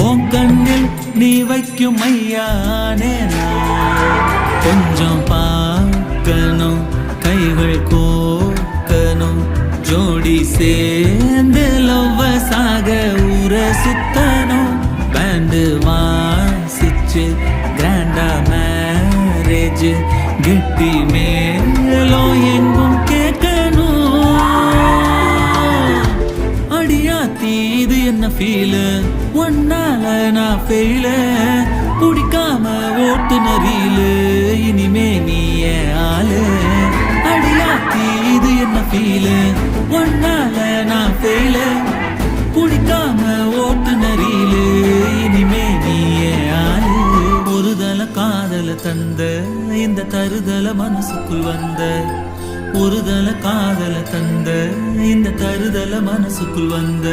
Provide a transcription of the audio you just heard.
உன் கண்ணில் நீ வைக்கும் ஐயானே கொஞ்சம் பார்க்கணும் கைகள் கோக்கணும் ஜோடி சேர்ந்து லவ்வசாக ஊர சுத்தணும் பேண்டு வாசிச்சு கிராண்டா மேரேஜ் கெட்டி மேலும் எங்கும் கேட்கணும் அடியாத்தி இது என்ன ஃபீல் ஒன்னால நான் ஃபெயில பிடிக்காம ஓட்டுநரியில இனிமே நீ ஆளு அடியாத்தி இது என்ன ஃபீல் ஒன்னால நான் ஃபெயில பிடிக்காம ஓட்டுநரியில இனிமே நீ ஆளு ஒருதல காதல தந்த இந்த தருதல மனசுக்குள் வந்த ஒருதல காதல தந்த இந்த தருதல மனசுக்குள் வந்த